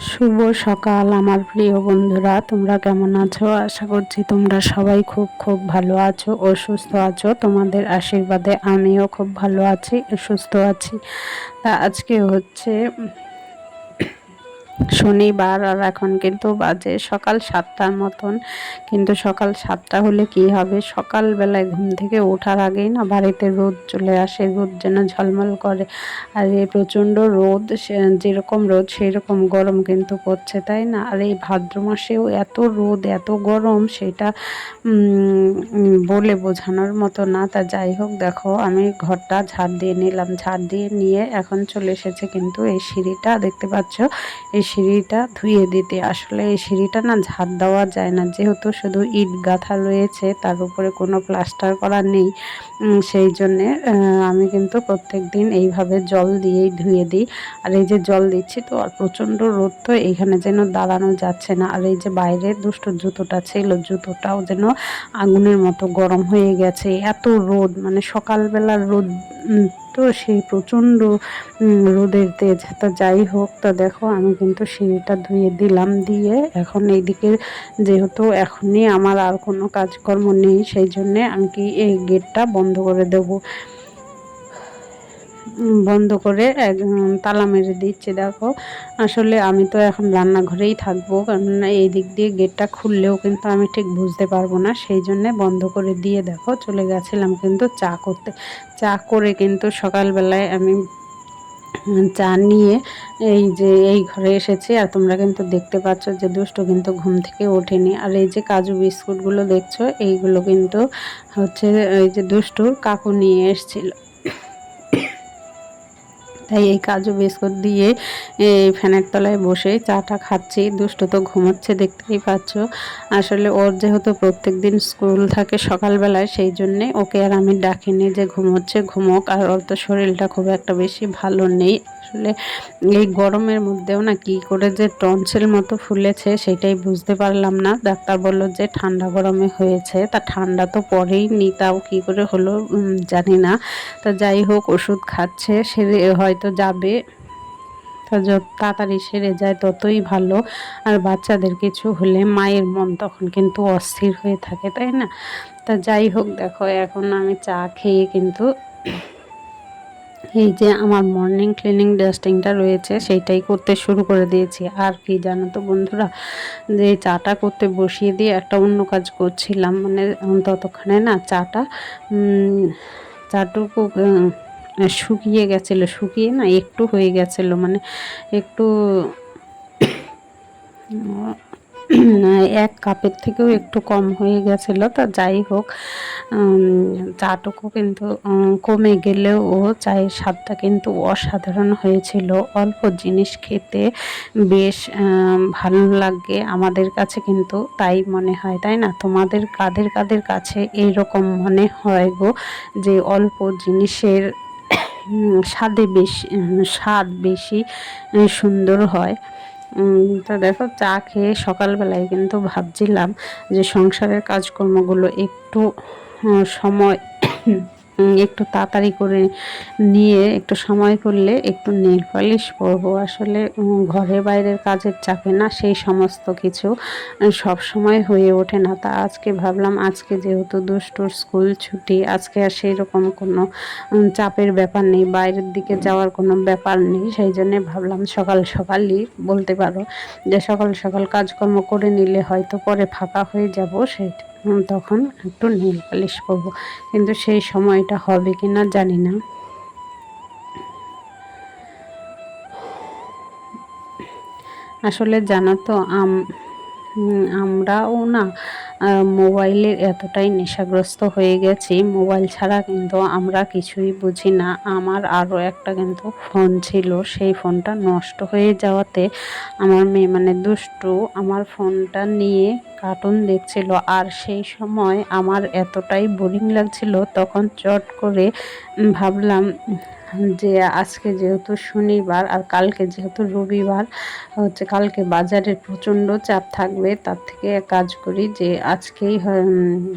শুভ সকাল আমার প্রিয় বন্ধুরা, তোমরা কেমন আছো? আশা করছি তোমরা সবাই খুব খুব ভালো আছো ও সুস্থ আছো। তোমাদের আশীর্বাদে আমিও খুব ভালো আছি, সুস্থ আছি। তা আজকে হচ্ছে শনিবার, আর এখন কিন্তু বাজে সকাল 7টার মতন। কিন্তু সকাল 7টা হলে কি হবে, সকালবেলায় ঘুম থেকে ওঠার আগেই না বাড়িতে রোদ চলে আসে, রোদ যেন ঝলমল করে। আর এই প্রচণ্ড রোদ, যেরকম রোদ সেই রকম গরম কিন্তু পড়ছে, তাই না? আর এই ভাদ্র মাসেও এত রোদ এত গরম, সেটা বলে বোঝানোর মতো না। তা যাই হোক, দেখো আমি ঘরটা ঝাড় দিয়ে নিলাম, ঝাড় দিয়ে নিয়ে এখন চলে এসেছে কিন্তু এই সিঁড়িটা দেখতে পাচ্ছ, এই সিঁড়িটা ধুয়ে দিতে। আসলে এই সিঁড়িটা না ঝাড় দেওয়া যায় না, যেহেতু শুধু ইট গাঁথা রয়েছে, তার উপরে কোনো প্লাস্টার করা নেই। সেই জন্যে আমি কিন্তু প্রত্যেক দিন এইভাবে জল দিয়েই ধুয়ে দিই। আর এই যে জল দিচ্ছি তো, আর প্রচণ্ড রোদ তো, এইখানে যেন দাঁড়ানো যাচ্ছে না। আর এই যে বাইরে দুষ্টু জুতোটা ছিল, জুতোটাও যেন আগুনের মতো গরম হয়ে গেছে, এত রোদ, মানে সকালবেলার রোদ তো সেই প্রচণ্ড রোদের তেজ। তা যাই হোক, তা দেখো আমি কিন্তু সিঁড়িটা ধুয়ে দিলাম, দিয়ে এখন এইদিকে যেহেতু এখনই আমার আর কোনো কাজকর্ম নেই, সেই জন্যে আমি কি এই গেটটা বন্ধ করে দেবো, বন্ধ করে তালা মেরে দিচ্ছি। দেখো আসলে আমি তো এখন রান্নাঘরেই থাকবো, কারণ এই দিক দিয়ে গেটটা খুললেও কিন্তু আমি ঠিক বুঝতে পারবো না, সেই জন্যে বন্ধ করে দিয়ে দেখো চলে গেছিলাম কিন্তু চা করতে। চা করে কিন্তু সকালবেলায় আমি চা নিয়ে এই যে এই ঘরে এসেছি। আর তোমরা কিন্তু দেখতে পাচ্ছ যে দুষ্টু কিন্তু ঘুম থেকে ওঠেনি। আর এই যে কাজু বিস্কুটগুলো দেখছো, এইগুলো কিন্তু হচ্ছে এই যে দুষ্টুর কাকু নিয়ে এসেছিল, তাই এই কাজু বিস্কুট দিয়ে এই ফ্যানের তলায় বসে চাটা খাচ্ছি। দুষ্টু তো ঘুমোচ্ছে, দেখতেই পাচ্ছ। আসলে ওর যেহেতু প্রত্যেক দিন স্কুল থাকে সকালবেলায়, সেই জন্যে ওকে আর আমি ডাকিনি যে ঘুমোচ্ছে, ঘুমোক। আর ওর তো শরীরটা খুব একটা বেশি ভালো নেই। আসলে এই গরমের মধ্যেও না কি করে যে টনসিল মতো ফুলেছে সেটাই বুঝতে পারলাম না। ডাক্তার বলল যে ঠান্ডা গরমে হয়েছে, তা ঠান্ডা তো পরেই নি, তাও কী করে হলো জানি না। তা যাই হোক, ওষুধ খাচ্ছে, সেরে হয়তো যাবে। তা যত তাড়াতাড়ি সেরে যায় ততই ভালো। আর বাচ্চাদের কিছু হলে মায়ের মন তখন কিন্তু অস্থির হয়ে থাকে, তাই না? তা যাই হোক, দেখো এখন আমি চা খেয়ে কিন্তু এই যে আমার মর্নিং ক্লিনিং ডাস্টিংটা রয়েছে সেইটাই করতে শুরু করে দিয়েছি। আর কি জানো তো বন্ধুরা, যে চাটা করতে বসিয়ে দিয়ে একটা অন্য কাজ করছিলাম, মানে ততক্ষণে না চাটা চাটুকু শুকিয়ে গেছিলো, শুকিয়ে না একটু হয়ে গেছিলো, মানে একটু এক কাপের থেকেও একটু কম হয়ে গেছিলো। তা যাই হোক, চাটুকু কিন্তু কমে গেলেও চায়ের স্বাদটা কিন্তু অসাধারণ হয়েছিল। অল্প জিনিস খেতে বেশ ভালো লাগে আমাদের কাছে, কিন্তু তাই মনে হয়, তাই না? তোমাদের কাদের কাদের কাছে এইরকম মনে হয় গো, যে অল্প জিনিসের স্বাদ বেশি সুন্দর হয়? তো দেখো চা খেয়ে সকালবেলায় কিন্তু ভাবছিলাম যে সংসারের কাজকর্মগুলো একটু সময় একটু তাড়াতাড়ি করে নিয়ে একটু সময় করলে একটু নেল পালিশ পরবো। আসলে ঘরে বাইরের কাজের চাপে না সেই সমস্ত কিছু সব সময় হয়ে ওঠে না। তা আজকে ভাবলাম, আজকে যেহেতু দুষ্টুর স্কুল ছুটি, আজকে আর সেই রকম কোনো চাপের ব্যাপার নেই, বাইরের দিকে যাওয়ার কোনো ব্যাপার নেই, সেই জন্যে ভাবলাম সকাল সকালই বলতে পারো যে সকাল সকাল কাজকর্ম করে নিলে হয়তো পরে ফাঁকা হয়ে যাব, সেই তখন একটু নেল পালিশ করবো। কিন্তু সেই সময়টা হবে কি না জানি না। আসলে জানো তো আমরাও না মোবাইলের এতটাই নেশাগ্রস্ত হয়ে গেছি, মোবাইল ছাড়া কিন্তু আমরা কিছুই বুঝি না। আমার আরও একটা কিন্তু ফোন ছিল, সেই ফোনটা নষ্ট হয়ে যাওয়াতে আমার মেয়ে মানে দুষ্টু আমার ফোনটা নিয়ে কার্টুন দেখছিল। আর সেই সময় আমার এতটাই বোরিং লাগছিল, তখন চট করে ভাবলাম যে আজকে যেহেতু শনিবার আর কালকে যেহেতু রবিবার হচ্ছে, কালকে বাজারে প্রচণ্ড চাপ থাকবে, তার থেকে এক কাজ করি যে আজকেই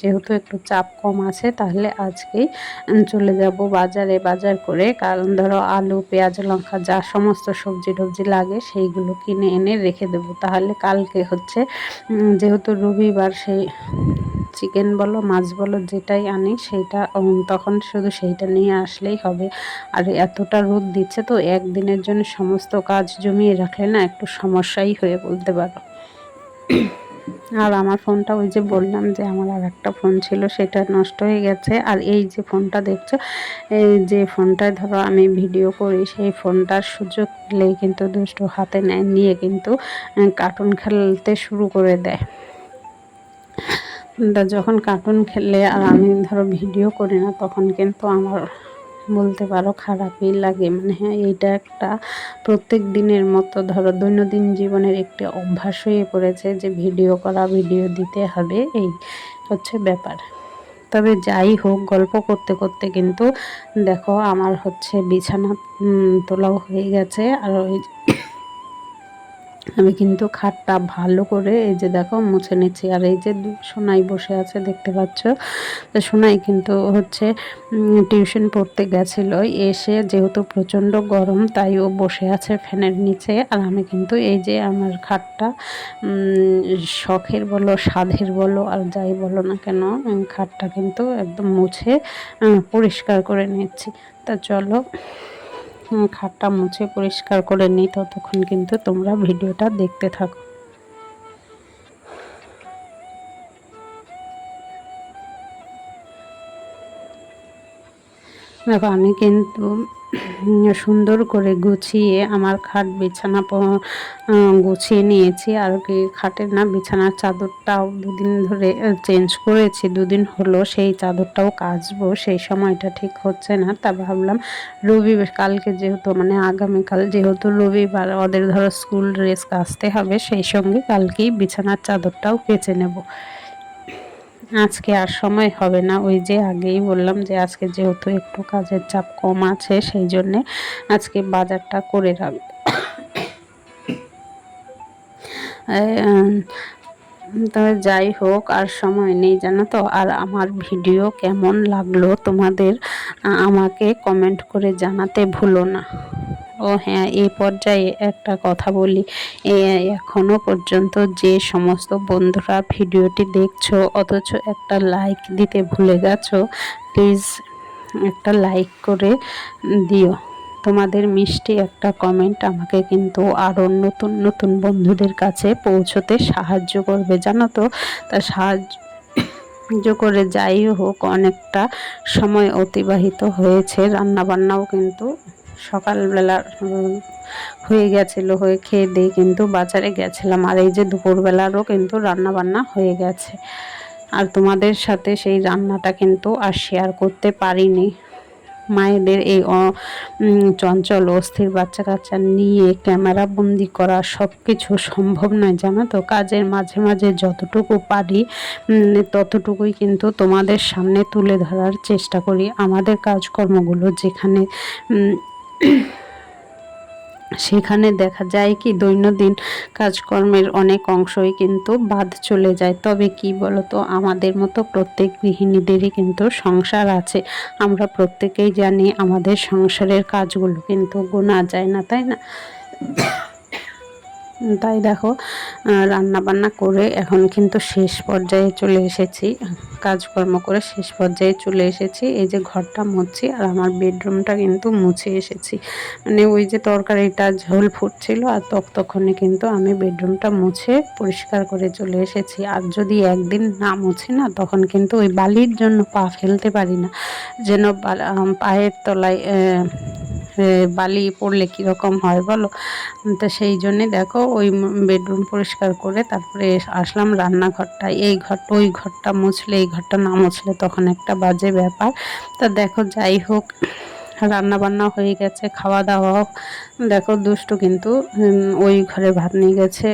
যেহেতু একটু চাপ কম আছে তাহলে আজকেই চলে যাব বাজারে, বাজার করে কারণ ধরো আলু পেঁয়াজ লঙ্কা যা সমস্ত সবজি টবজি লাগে সেইগুলো কিনে এনে রেখে দেবো, তাহলে কালকে হচ্ছে যেহেতু রবিবার সেই চিকেন বলো মাছ বলো যেটাই আনি সেইটা তখন শুধু সেইটা নিয়ে আসলেই হবে। আর এতটা রোদ দিচ্ছে তো একদিনের জন্য সমস্ত কাজ জমিয়ে রাখলে না একটু সমস্যাই হয়ে বলতে পারো। আর আমার ফোনটা ওই যে বললাম যে আমার আর একটা ফোন ছিল সেটা নষ্ট হয়ে গেছে, আর এই যে ফোনটা দেখছো এই যে ফোনটায় ধরো আমি ভিডিও করি সেই ফোনটার সুযোগ পেলেই কিন্তু দুষ্টু হাতে নেয়, নিয়ে কিন্তু কার্টুন খেলতে শুরু করে দেয়। যখন কার্টুন খেলে আর আমি ধরো ভিডিও করি না তখন কিন্তু আমার বলতে পারো খারাপই লাগে, মানে হ্যাঁ এইটা একটা প্রত্যেক দিনের মতো ধরো দৈনন্দিন জীবনের একটি অভ্যাস হয়ে পড়েছে যে ভিডিও করা ভিডিও দিতে হবে, এই হচ্ছে ব্যাপার। তবে যাই হোক গল্প করতে করতে কিন্তু দেখো আমার হচ্ছে বিছানা তোলাও হয়ে গেছে, আর ওই আমি কিন্তু খাটটা ভালো করে এই যে দেখো মুছে নিচ্ছি। আর এই যে সোনাই বসে আছে দেখতে পাচ্ছ, তো সোনাই কিন্তু হচ্ছে টিউশন পড়তে গেছিল, এসে যেহেতু প্রচণ্ড গরম তাই ও বসে আছে ফ্যানের নিচে। আর আমি কিন্তু এই যে আমার খাটটা শখের বলো সাধের বলো আর যাই বলো না কেন খাটটা কিন্তু একদম মুছে পরিষ্কার করে নিচ্ছি। তা চলো খাটটা মুছে পরিষ্কার করে নিই, ততক্ষণ কিন্তু তোমরা ভিডিওটা দেখতে থাকো। দেখো আমি কিন্তু সুন্দর করে গুছিয়ে আমার খাট বিছানা গুছিয়ে নিয়েছি, আর কি খাটের না বিছানার চাদরটাও দুদিন ধরে চেঞ্জ করেছি, দুদিন হলো সেই চাদরটাও কাচবো, সেই সময়টা ঠিক হচ্ছে না। তা ভাবলাম রবিবার কালকে যেহেতু মানে আগামীকাল যেহেতু রবিবার ওদের ধরো স্কুল ড্রেস কাচতে হবে, সেই সঙ্গে কালকেই বিছানার চাদরটাও কেচে নেব। আজকে আর সময় হবে না, ওই যে আগেই বললাম যে আজকে যেহেতু একটু কাজের চাপ কম আছে সেই জন্যে আজকে বাজারটা করে রাখবো। তবে যাই হোক আর সময় নেই জানো তো। আর আমার ভিডিও কেমন লাগলো তোমাদের আমাকে কমেন্ট করে জানাতে ভুলো না। ও হ্যাঁ, এই পর্যায়ে একটা কথা বলি, এখনো পর্যন্ত যে সমস্ত বন্ধুরা ভিডিওটি দেখছো অথচ একটা লাইক দিতে ভুলে গেছো, প্লিজ একটা লাইক করে দিও। তোমাদের মিষ্টি একটা কমেন্ট আমাকে কিন্তু আরও নতুন নতুন বন্ধুদের কাছে পৌঁছতে সাহায্য করবে জানো তো। তা সাহায্য করে যাই হোক অনেকটা সময় অতিবাহিত হয়েছে, রান্নাবান্নাও কিন্তু সকালবেলা হয়ে গেছিলো, হয়ে খেয়ে দিয়ে কিন্তু বাজারে গেছিলাম, আর এই যে দুপুরবেলারও কিন্তু রান্না বান্না হয়ে গেছে। আর তোমাদের সাথে সেই রান্নাটা কিন্তু আর শেয়ার করতে পারিনি। মায়েদের এই চঞ্চল অস্থির বাচ্চা কাচ্চা নিয়ে ক্যামেরা বন্দি করা সব কিছু সম্ভব নয় জানো তো। কাজের মাঝে মাঝে যতটুকু পারি ততটুকুই কিন্তু তোমাদের সামনে তুলে ধরার চেষ্টা করি। আমাদের কাজকর্মগুলো যেখানে সেখানে দেখা যায় কি দৈনন্দিন কাজকর্মের অনেক অংশই কিন্তু বাদ চলে যায়। তবে কি বলতো, আমাদের মতো প্রত্যেক গৃহিণীদেরই কিন্তু সংসার আছে, আমরা প্রত্যেকেই জানি আমাদের সংসারের কাজগুলো কিন্তু গোনা যায় না, তাই না? তাই দেখো রান্না বান্না করে এখন কিন্তু শেষ পর্যায়ে চলে এসেছি, কাজকর্ম করে শেষ পর্যায়ে চলে এসেছি। এই যে ঘরটা মুছছি আর আমার বেডরুমটা কিন্তু মুছে এসেছি, মানে ওই যে তরকারিটা ঝোল ফুটছিল আর ততক্ষণে কিন্তু আমি বেডরুমটা মুছে পরিষ্কার করে চলে এসেছি। আর যদি একদিন না মুছি না তখন কিন্তু ওই বালির জন্য পা ফেলতে পারি না, যেন পায়ের তলায় বালি পড়লে কীরকম হয় বলো। তো সেই জন্যে দেখো ওই বেডরুম পরিষ্কার করে তারপরে আসলাম রান্নাঘরটায়। ওই ঘরটা মুছলে এই ঘরটা না মুছলে তখন একটা বাজে ব্যাপার। তা দেখো যাই হোক রান্না বান্না হয়ে গেছে, খাওয়া দাওয়াও দেখো দুষ্টু কিন্তু ওই ঘরে ভাত নিয়ে গেছে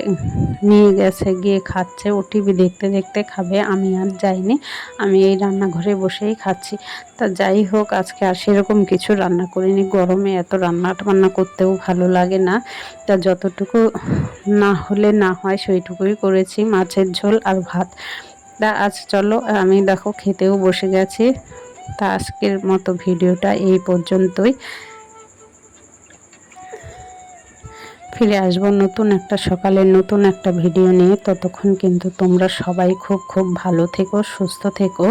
নিয়ে গেছে, গিয়ে খাচ্ছে। ও টিভি দেখতে দেখতে খাবে, আমি আর যাইনি, আমি এই রান্নাঘরে বসেই খাচ্ছি। তা যাই হোক, আজকে আর সেরকম কিছু রান্না করিনি, গরমে এত রান্না বান্না করতেও ভালো লাগে না। তা যতটুকু না হলে না হয় সেইটুকুই করেছি, মাছের ঝোল আর ভাত। তা আজ চলো, আমি দেখো খেতেও বসে গেছি। তা আজকের মতো ভিডিওটা এই পর্যন্তই। ফিরে আসবো নতুন একটা সকালে নতুন একটা ভিডিও নিয়ে। ততক্ষণ কিন্তু তোমরা সবাই খুব খুব ভালো থেকো, সুস্থ থেকো।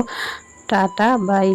Tata, by.